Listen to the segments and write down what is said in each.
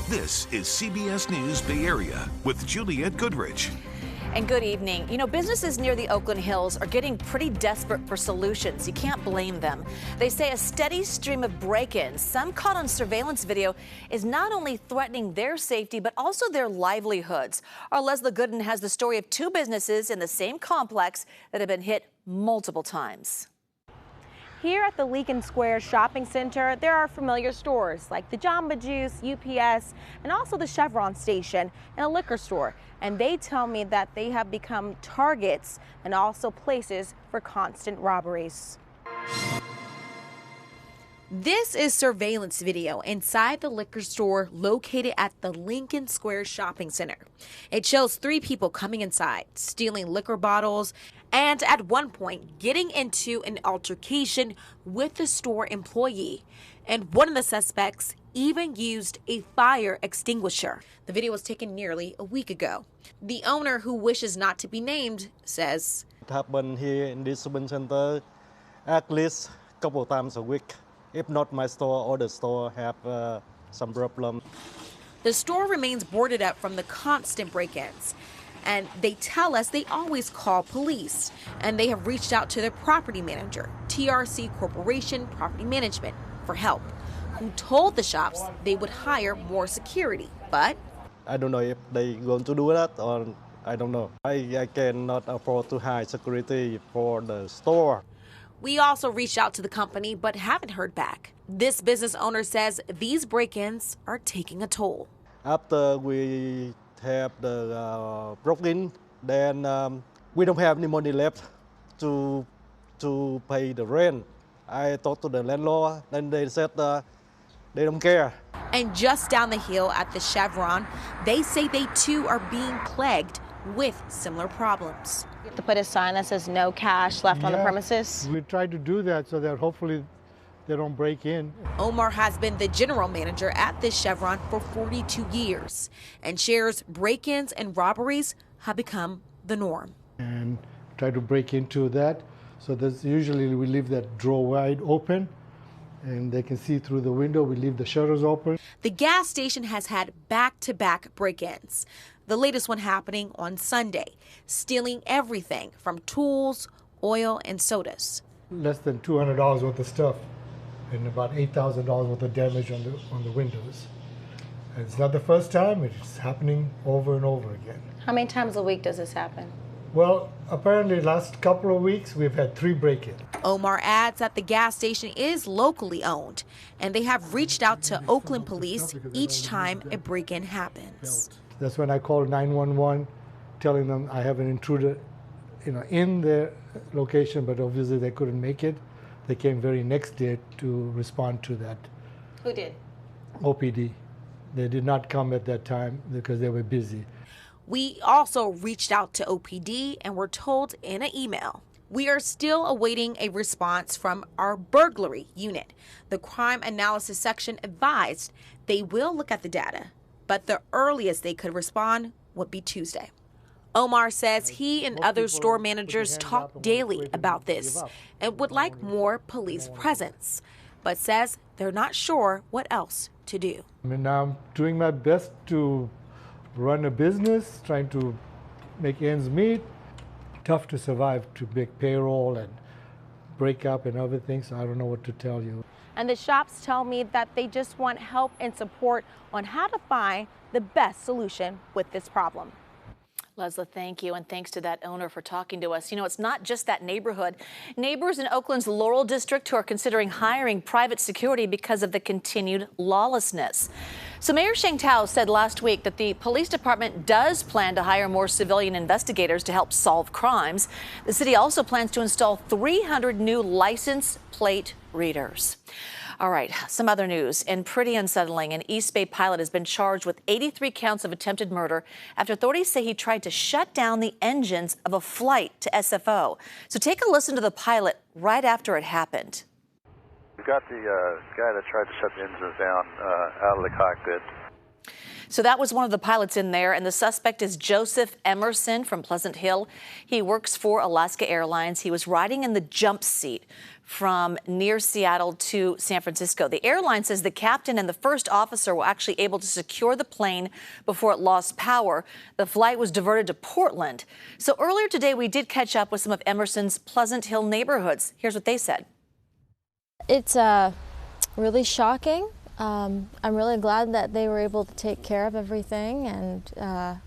This is CBS News Bay Area with Juliette Goodrich. And good evening. You know, businesses near the Oakland Hills are getting pretty desperate for solutions. You can't blame them. They say a steady stream of break-ins, some caught on surveillance video, is not only threatening their safety, but also their livelihoods. Our Leslie Gooden has the story of two businesses in the same complex that have been hit multiple times. Here at the Lincoln Square Shopping Center, there are familiar stores like the Jamba Juice, UPS, and also the Chevron station and a liquor store. And they tell me that they have become targets and also places for constant robberies. This is surveillance video inside the liquor store located at the Lincoln Square Shopping Center. It shows three people coming inside, stealing liquor bottles, and at one point getting into an altercation with the store employee. And one of the suspects even used a fire extinguisher. The video was taken nearly a week ago. The owner, who wishes not to be named, says, It happened here in this shopping center at least a couple of times a week. If not my store or the store have some problem. The store remains boarded up from the constant break-ins. And they tell us they always call police. And they have reached out to their property manager, TRC Corporation Property Management, for help, who told the shops they would hire more security. But I don't know if they going to do that or I don't know. I cannot afford to hire security for the store. We also reached out to the company but haven't heard back. This business owner says these break-ins are taking a toll. After we have the broke-in, then we don't have any money left to pay the rent. I talked to the landlord, then they said they don't care. And just down the hill at the Chevron, they say they too are being plagued with similar problems. You have to put a sign that says no cash left on the premises. We try to do that so that hopefully they don't break in. Omar has been the general manager at this Chevron for 42 years and shares break-ins and robberies have become the norm. And try to break into that. So there's usually we leave that drawer wide open and they can see through the window. We leave the shutters open. The gas station has had back-to-back break-ins. The latest one happening on Sunday, stealing everything from tools, oil, and sodas. Less than $200 worth of stuff and about $8,000 worth of damage on the windows. And it's not the first time, it's happening over and over again. How many times a week does this happen? Well, apparently last couple of weeks we've had 3 break-ins. Omar adds that the gas station is locally owned and they have reached out to Oakland police each time a break-in happens. That's when I called 911, telling them I have an intruder, in their location, but obviously they couldn't make it. They came very next day to respond to that. Who did? OPD. They did not come at that time because they were busy. We also reached out to OPD and were told in an email. We are still awaiting a response from our burglary unit. The crime analysis section advised they will look at the data, but the earliest they could respond would be Tuesday. Omar says he and other store managers talk daily about this and would like more police presence, but says they're not sure what else to do. Now I'm doing my best to run a business, trying to make ends meet. Tough to survive to make payroll and break up and other things. I don't know what to tell you. And the shops tell me that they just want help and support on how to find the best solution with this problem. Leslie, thank you, and thanks to that owner for talking to us. You know, it's not just that neighborhood. Neighbors in Oakland's Laurel District who are considering hiring private security because of the continued lawlessness. So Mayor Sheng Tao said last week that the police department does plan to hire more civilian investigators to help solve crimes. The city also plans to install 300 new license plate readers. All right, some other news, and pretty unsettling. An East Bay pilot has been charged with 83 counts of attempted murder after authorities say he tried to shut down the engines of a flight to SFO. So take a listen to the pilot right after it happened. We've got the guy that tried to shut the engines down out of the cockpit. So that was one of the pilots in there, and the suspect is Joseph Emerson from Pleasant Hill. He works for Alaska Airlines. He was riding in the jump seat from near Seattle to San Francisco. The airline says the captain and the first officer were actually able to secure the plane before it lost power. The flight was diverted to Portland. So earlier today, we did catch up with some of Emerson's Pleasant Hill neighborhoods. Here's what they said. It's really shocking. I'm really glad that they were able to take care of everything and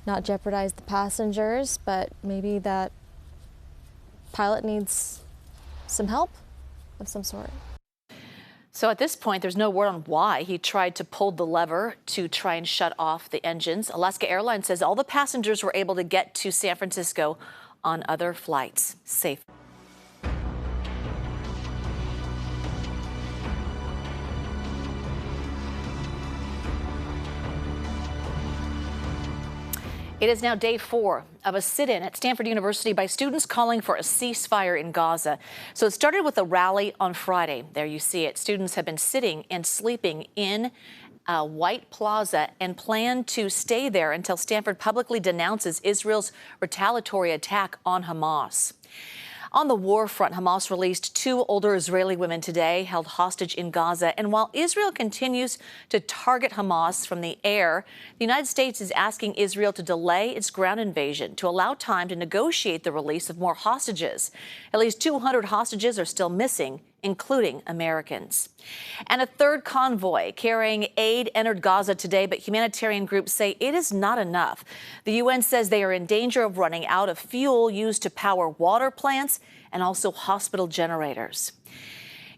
not jeopardize the passengers, but maybe that pilot needs some help of some sort. So at this point, there's no word on why he tried to pull the lever to try and shut off the engines. Alaska Airlines says all the passengers were able to get to San Francisco on other flights safe. It is now day 4 of a sit-in at Stanford University by students calling for a ceasefire in Gaza. So it started with a rally on Friday. There you see it. Students have been sitting and sleeping in a white plaza and plan to stay there until Stanford publicly denounces Israel's retaliatory attack on Hamas. On the war front, Hamas released 2 older Israeli women today held hostage in Gaza. And while Israel continues to target Hamas from the air, the United States is asking Israel to delay its ground invasion to allow time to negotiate the release of more hostages. At least 200 hostages are still missing, including Americans. And a third convoy carrying aid entered Gaza today, but humanitarian groups say it is not enough. The UN says they are in danger of running out of fuel used to power water plants and also hospital generators.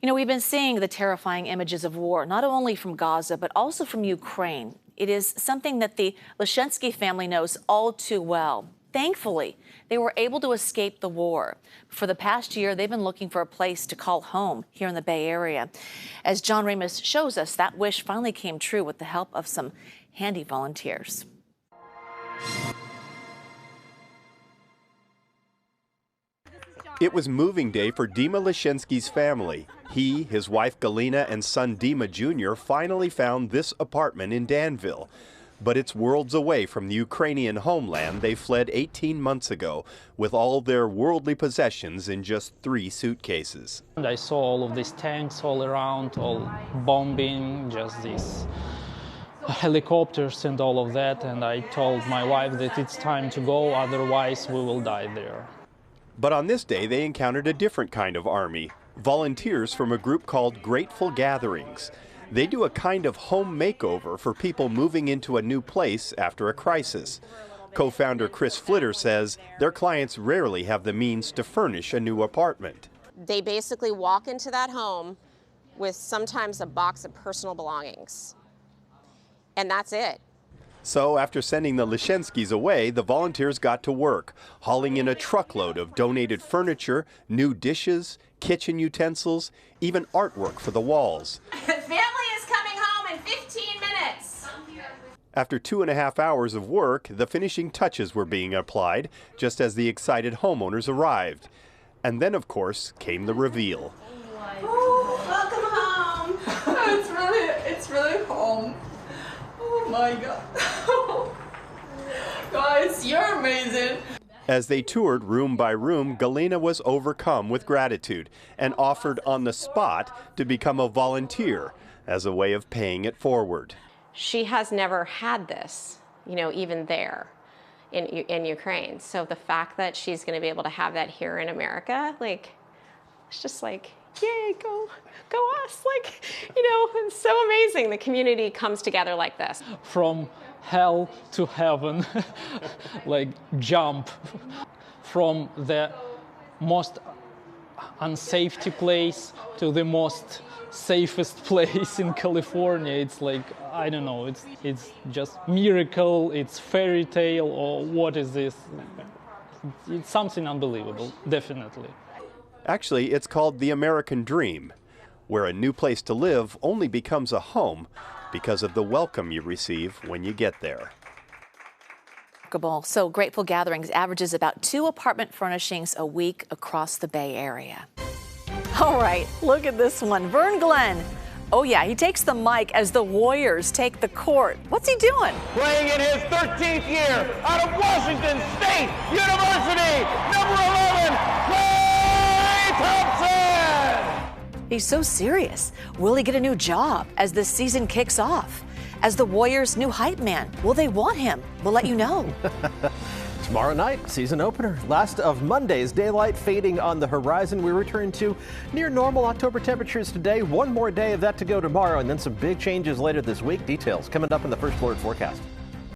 You know, we've been seeing the terrifying images of war, not only from Gaza, but also from Ukraine. It is something that the Leshensky family knows all too well. Thankfully, they were able to escape the war. For the past year, they've been looking for a place to call home here in the Bay Area. As John Ramos shows us, that wish finally came true with the help of some handy volunteers. It was moving day for Dima Leshensky's family. He, his wife Galina, and son Dima Jr. finally found this apartment in Danville. But it's worlds away from the Ukrainian homeland they fled 18 months ago, with all their worldly possessions in just 3 suitcases. And I saw all of these tanks all around, all bombing, just these helicopters and all of that. And I told my wife that it's time to go, otherwise we will die there. But on this day, they encountered a different kind of army, volunteers from a group called Grateful Gatherings. They do a kind of home makeover for people moving into a new place after a crisis. Co-founder Chris Flitter says their clients rarely have the means to furnish a new apartment. They basically walk into that home with sometimes a box of personal belongings. And that's it. So after sending the Leshenskys away, the volunteers got to work, hauling in a truckload of donated furniture, new dishes, kitchen utensils, even artwork for the walls. After 2.5 hours of work, the finishing touches were being applied just as the excited homeowners arrived. And then, of course, came the reveal. Oh, welcome home. It's really home. Oh my God. Guys, you're amazing. As they toured room by room, Galina was overcome with gratitude and offered on the spot to become a volunteer as a way of paying it forward. She has never had this, you know, even there in Ukraine. So the fact that she's going to be able to have that here in America, like, it's just like, yay, go us. Like, you know, it's so amazing. The community comes together like this. From hell to heaven, like jump from the most unsafety place to the most safest place in California. It's like, I don't know, it's just miracle, it's fairy tale, or what is this? It's something unbelievable, definitely. Actually, it's called the American Dream, where a new place to live only becomes a home because of the welcome you receive when you get there. So Grateful Gatherings averages about 2 apartment furnishings a week across the Bay Area. All right, look at this one. Vern Glenn Oh, yeah, he takes the mic as the Warriors take the court. What's he doing? Playing in his 13th year out of Washington State University, number 11, Klay Thompson! He's so serious. Will he get a new job as the season kicks off? As the Warriors' new hype man, will they want him? We'll let you know. Tomorrow night, season opener. Last of Monday's daylight fading on the horizon. We return to near normal October temperatures today. One more day of that to go tomorrow, and then some big changes later this week. Details coming up in the First Alert forecast.